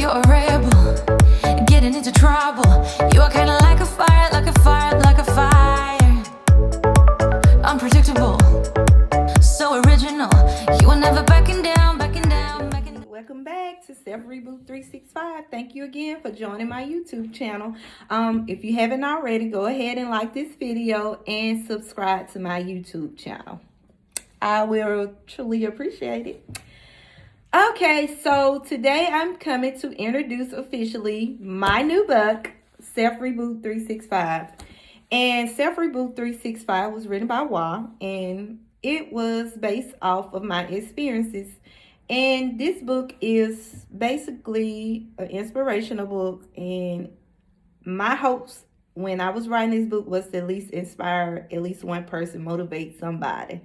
You're a rebel, getting into trouble. You are kinda like a fire, like a fire, like a fire. Unpredictable, so original. You are never backing down, backing down, backing down. Welcome back to Self Reboot 365. Thank you again for joining my YouTube channel. If you haven't already, go ahead and like this video and subscribe to my YouTube channel. I will truly appreciate it. Okay, so today I'm coming to introduce officially my new book, Self Reboot 365. And Self Reboot 365 was written by Wa, and it was based off of my experiences. And this book is basically an inspirational book, and my hopes when I was writing this book was to at least inspire at least one person, motivate somebody.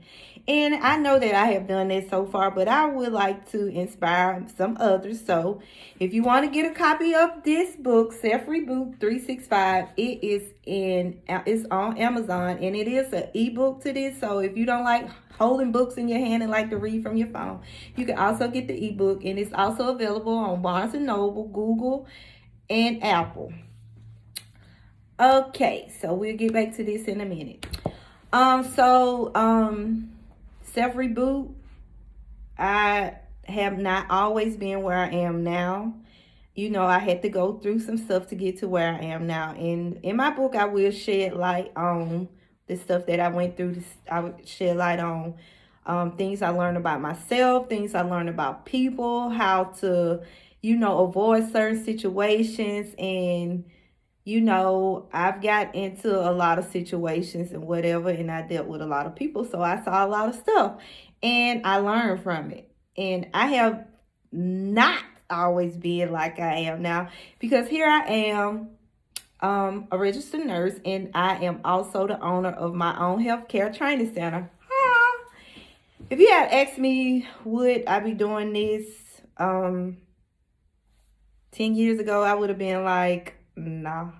And I know that I have done that so far, but I would like to inspire some others. So if you want to get a copy of this book, Self Reboot 365, it's on Amazon, and it is an ebook to this. So if you don't like holding books in your hand and like to read from your phone, you can also get the ebook, and it's also available on Barnes & Noble, Google, and Apple. Okay, so we'll get back to this in a minute. Self Reboot, I have not always been where I am now. You know, I had to go through some stuff to get to where I am now. And in my book, I will shed light on the stuff that I went through. I would shed light on things I learned about myself, things I learned about people, how to, avoid certain situations. And I've got into a lot of situations and whatever, and I dealt with a lot of people. So I saw a lot of stuff, and I learned from it. And I have not always been like I am now, because here I am, a registered nurse, and I am also the owner of my own healthcare training center. If you had asked me, would I be doing this 10 years ago, I would have been like, no.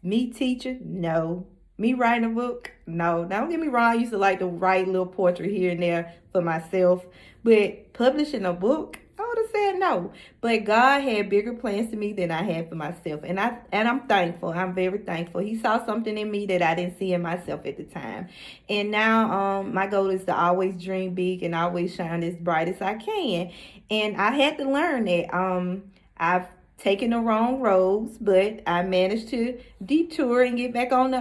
Me teaching? No. Me writing a book? No. Now, don't get me wrong, I used to like to write a little portrait here and there for myself, but publishing a book, I would have said no. But God had bigger plans to me than I had for myself, and I'm thankful. I'm very thankful. He saw something in me that I didn't see in myself at the time, and now my goal is to always dream big and always shine as bright as I can. And I had to learn that I've taking the wrong roads, but I managed to detour and get back on the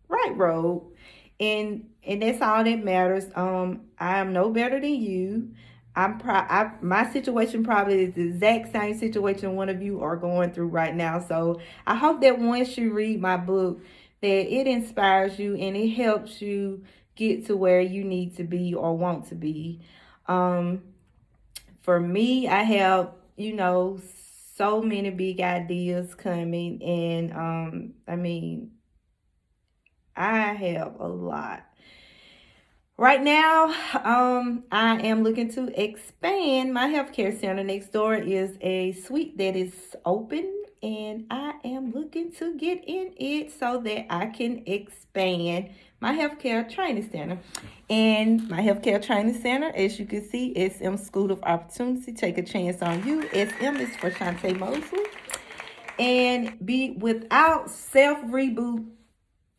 right road, and that's all that matters. I am no better than you. My situation probably is the exact same situation one of you are going through right now. So I hope that once you read my book, that it inspires you and it helps you get to where you need to be or want to be. For me, I have so many big ideas coming, and I have a lot. Right now, I am looking to expand my healthcare center. Next door is a suite that is open, and I am looking to get in it so that I can expand my healthcare training center. And my healthcare training center, as you can see, SM School of Opportunity. Take a chance on you. SM is for Shantae Mosley. And without Self Reboot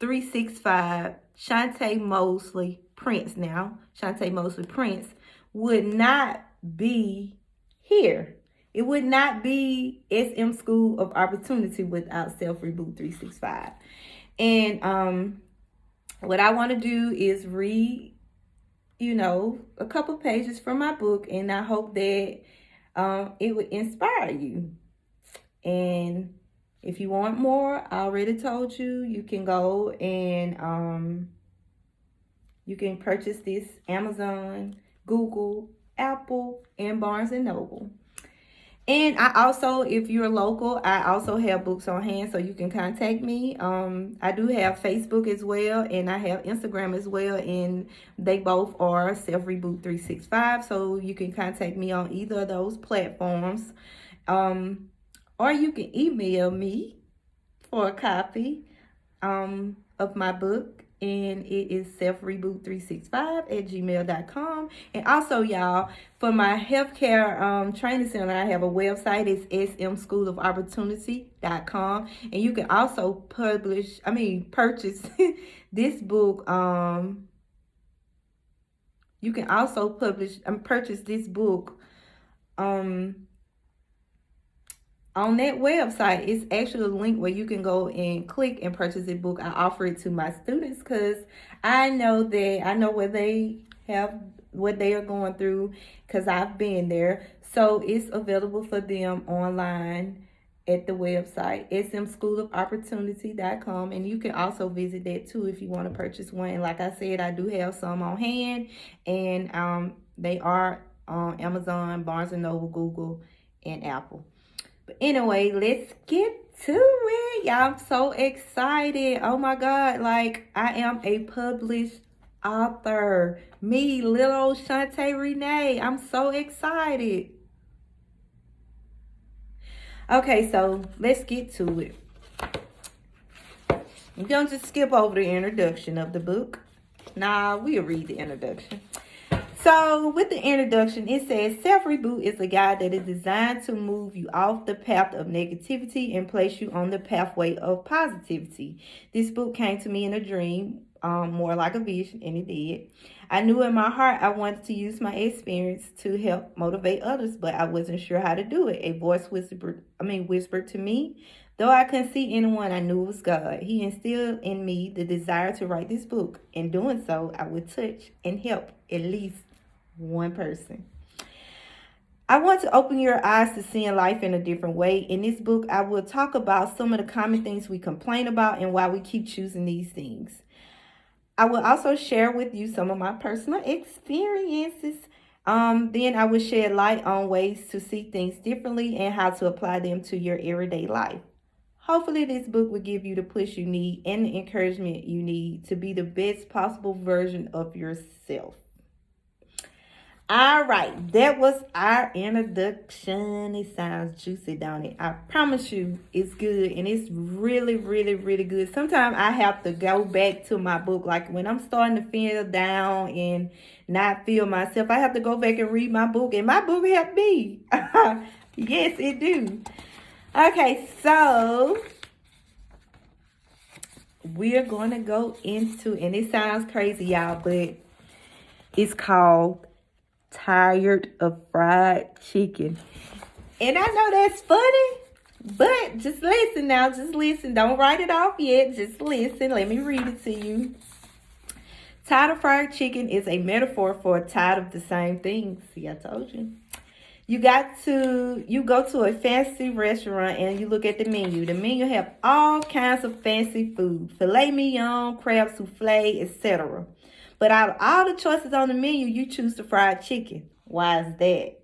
365, Shantae Mosley Prince would not be here. It would not be SM School of Opportunity without Self Reboot 365. And what I want to do is read, a couple pages from my book, and I hope that it would inspire you. And if you want more, I already told you, you can go and you can purchase this Amazon, Google, Apple, and Barnes & Noble. And I also, if you're local, I also have books on hand, so you can contact me. I do have Facebook as well, and I have Instagram as well, and they both are Self Reboot 365, so you can contact me on either of those platforms. Or you can email me for a copy of my book, and it is selfreboot365@gmail.com. And also, y'all, for my healthcare training center, I have a website. It's smschoolofopportunity.com. And you can also purchase this book. You can also purchase this book on that website. It's actually a link where you can go and click and purchase the book. I offer it to my students because I know what they are going through, because I've been there. So it's available for them online at the website smschoolofopportunity.com, and you can also visit that too if you want to purchase one. And like I said, I do have some on hand, and they are on Amazon, Barnes & Noble, Google, and Apple. But anyway, let's get to it. Y'all, I'm so excited. Oh my God. Like, I am a published author. Me, little old Shantae Renee. I'm so excited. Okay, so let's get to it. I'm going to just skip over the introduction of the book. Nah, we'll read the introduction. So with the introduction, it says, Self-Reboot is a guide that is designed to move you off the path of negativity and place you on the pathway of positivity. This book came to me in a dream, more like a vision, and it did. I knew in my heart I wanted to use my experience to help motivate others, but I wasn't sure how to do it. A voice whispered to me. Though I couldn't see anyone, I knew it was God. He instilled in me the desire to write this book. In doing so, I would touch and help at least one person. I want to open your eyes to seeing life in a different way. In this book, I will talk about some of the common things we complain about and why we keep choosing these things. I will also share with you some of my personal experiences. Then I will shed light on ways to see things differently and how to apply them to your everyday life. Hopefully this book will give you the push you need and the encouragement you need to be the best possible version of yourself. All right, that was our introduction. It sounds juicy, don't it? I promise you it's good, and it's really, really, really good. Sometimes I have to go back to my book. Like when I'm starting to feel down and not feel myself, I have to go back and read my book, and my book helped me. Yes, it do. Okay, so we're going to go into, and it sounds crazy, y'all, but it's called Tired of Fried Chicken. And I know that's funny, but just listen now. Just listen. Don't write it off yet. Just listen. Let me read it to you. Tired of fried chicken is a metaphor for tired of the same things. See, I told you. You go to a fancy restaurant and you look at the menu. The menu have all kinds of fancy food. Filet mignon, crab souffle, etc. But out of all the choices on the menu, you choose the fried chicken. Why is that?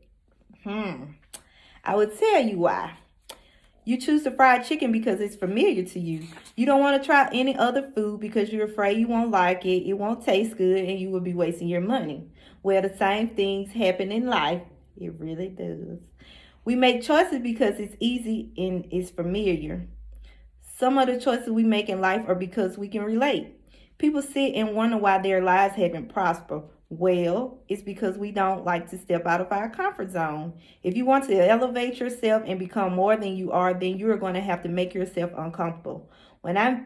I would tell you why. You choose the fried chicken because it's familiar to you. You don't want to try any other food because you're afraid you won't like it, it won't taste good, and you will be wasting your money. Well, the same things happen in life. It really does. We make choices because it's easy and it's familiar. Some of the choices we make in life are because we can relate. People sit and wonder why their lives haven't prospered. Well, it's because we don't like to step out of our comfort zone. If you want to elevate yourself and become more than you are, then you're going to have to make yourself uncomfortable. When I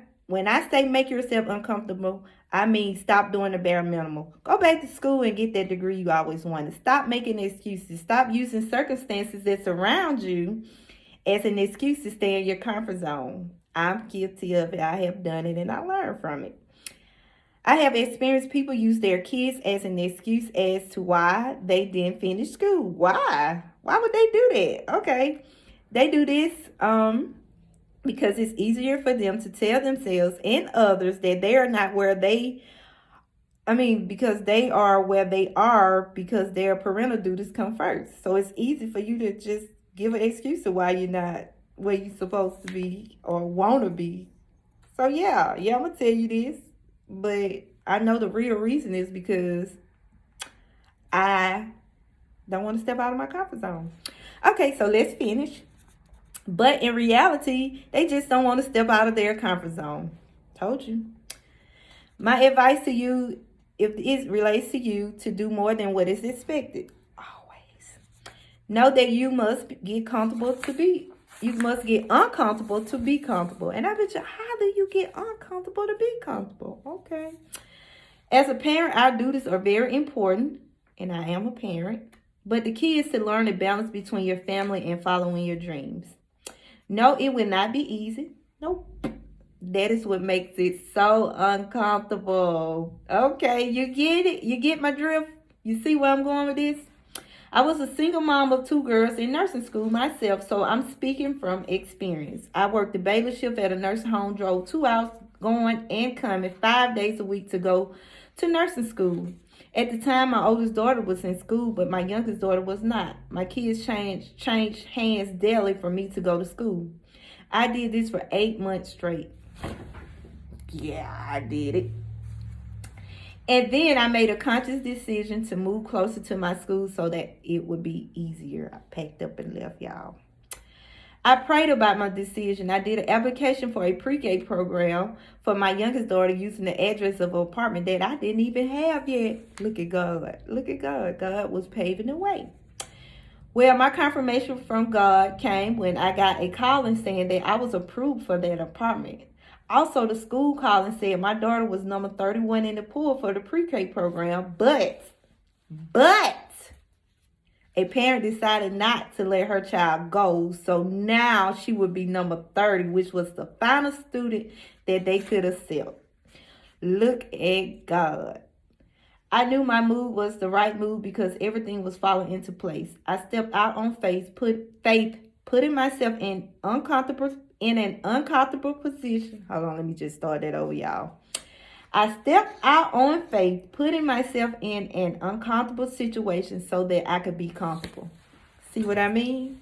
say make yourself uncomfortable, I mean stop doing the bare minimum. Go back to school and get that degree you always wanted. Stop making excuses. Stop using circumstances that surround you as an excuse to stay in your comfort zone. I'm guilty of it. I have done it and I learned from it. I have experienced people use their kids as an excuse as to why they didn't finish school. Why? Why would they do that? Okay. They do this because it's easier for them to tell themselves and others that they are not where because they are where they are because their parental duties come first. So it's easy for you to just give an excuse of why you're not where you're supposed to be or want to be. So yeah, I'm going to tell you this. But I know the real reason is because I don't want to step out of my comfort zone. Okay, so let's finish. But in reality, they just don't want to step out of their comfort zone. Told you. My advice to you, if it relates to you, to do more than what is expected. Always. Know that you must get comfortable to be. You must get uncomfortable to be comfortable. And I bet you, how do you get uncomfortable to be comfortable? Okay. As a parent, our duties are very important, and I am a parent. But the key is to learn the balance between your family and following your dreams. No, it will not be easy. Nope. That is what makes it so uncomfortable. Okay, you get it? You get my drift? You see where I'm going with this? I was a single mom of 2 girls in nursing school myself, so I'm speaking from experience. I worked the baby shift at a nursing home, drove 2 hours going and coming 5 days a week to go to nursing school. At the time, my oldest daughter was in school, but my youngest daughter was not. My kids changed hands daily for me to go to school. I did this for 8 months straight. Yeah, I did it. And then I made a conscious decision to move closer to my school so that it would be easier. I packed up and left, y'all. I prayed about my decision. I did an application for a pre-K program for my youngest daughter using the address of an apartment that I didn't even have yet. Look at God. Look at God. God was paving the way. Well, my confirmation from God came when I got a calling saying that I was approved for that apartment. Also, the school calling said my daughter was number 31 in the pool for the pre-K program, but a parent decided not to let her child go, so now she would be number 30, which was the final student that they could accept. Look at God. I knew my move was the right move because everything was falling into place. I stepped out on faith, putting myself in an uncomfortable position. Hold on, let me just start that over, y'all. I stepped out on faith, putting myself in an uncomfortable situation so that I could be comfortable. See what I mean?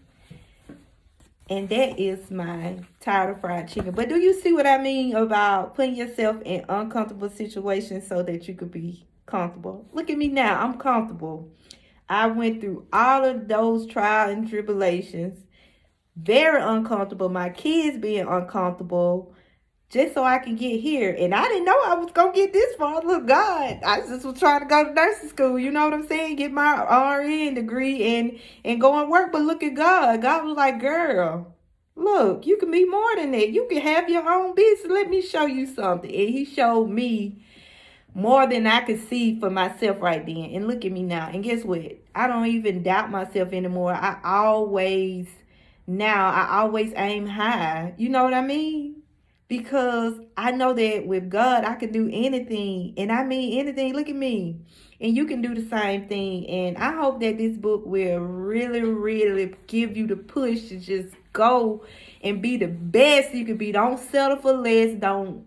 And that is my tired of fried chicken. But do you see what I mean about putting yourself in uncomfortable situations so that you could be comfortable? Look at me now. I'm comfortable. I went through all of those trials and tribulations. Very uncomfortable. My kids being uncomfortable. Just so I can get here. And I didn't know I was going to get this far. Look, God, I just was trying to go to nursing school. You know what I'm saying? Get my RN degree and go and work. But look at God. God was like, girl, look, you can be more than that. You can have your own business. Let me show you something. And he showed me more than I could see for myself right then. And look at me now. And guess what? I don't even doubt myself anymore. I always aim high. You know what I mean? Because I know that with God, I can do anything. And I mean anything. Look at me. And you can do the same thing. And I hope that this book will really, really give you the push to just go and be the best you can be. Don't settle for less. Don't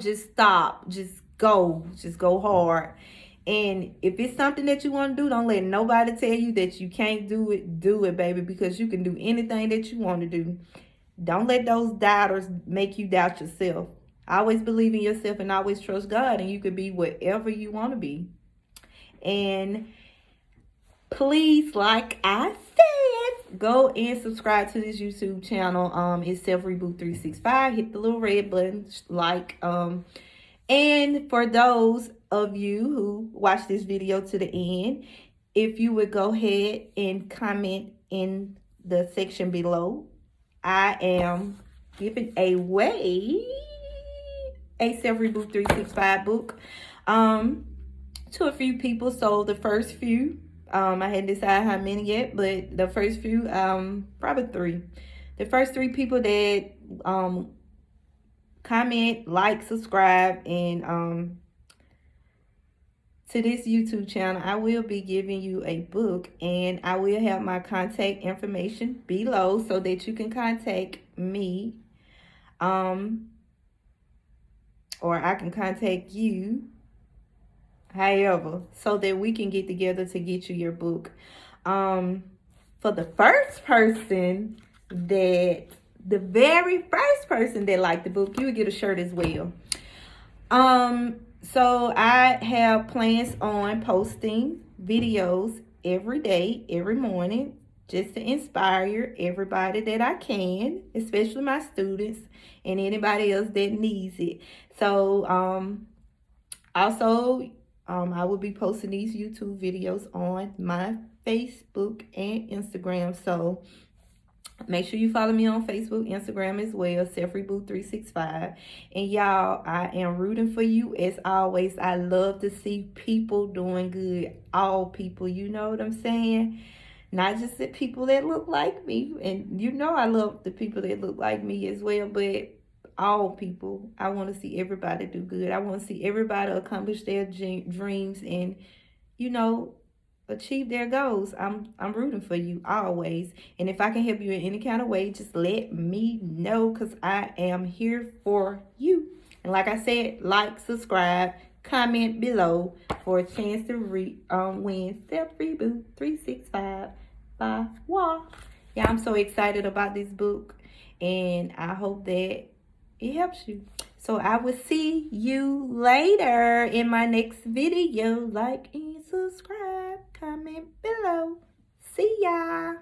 just stop. Just go. Just go hard. And if it's something that you want to do, don't let nobody tell you that you can't do it. Do it, baby. Because you can do anything that you want to do. Don't let those doubters make you doubt yourself. Always believe in yourself and always trust God, and you can be whatever you want to be. And please, like I said, go and subscribe to this YouTube channel. It's Reboot 365. Hit the little red button, like. And for those of you who watch this video to the end, if you would go ahead and comment in the section below. I am giving away a Reboot 365 book to a few people. So the first few, I hadn't decided how many yet, but the first few, probably 3. The first 3 people that comment, like, subscribe, and to this YouTube channel, I will be giving you a book, and I will have my contact information below so that you can contact me, or I can contact you, however, so that we can get together to get you your book. For the very first person that liked the book, you will get a shirt as well. So I have plans on posting videos every day, every morning, just to inspire everybody that I can, especially my students and anybody else that needs it. So Also, I will be posting these YouTube videos on my Facebook and Instagram. So make sure you follow me on Facebook, Instagram as well, Reboot365. And y'all, I am rooting for you as always. I love to see people doing good. All people, you know what I'm saying? Not just the people that look like me. And you know I love the people that look like me as well, but all people. I want to see everybody do good. I want to see everybody accomplish their dreams and, you know, achieve their goals. I'm rooting for you always. And if I can help you in any kind of way, just let me know, because I am here for you. And like I said, like, subscribe, comment below for a chance to win Reboot 365 by Wall. Yeah, I'm so excited about this book, and I hope that it helps you. So I will see you later in my next video. Like and subscribe, comment below. See ya.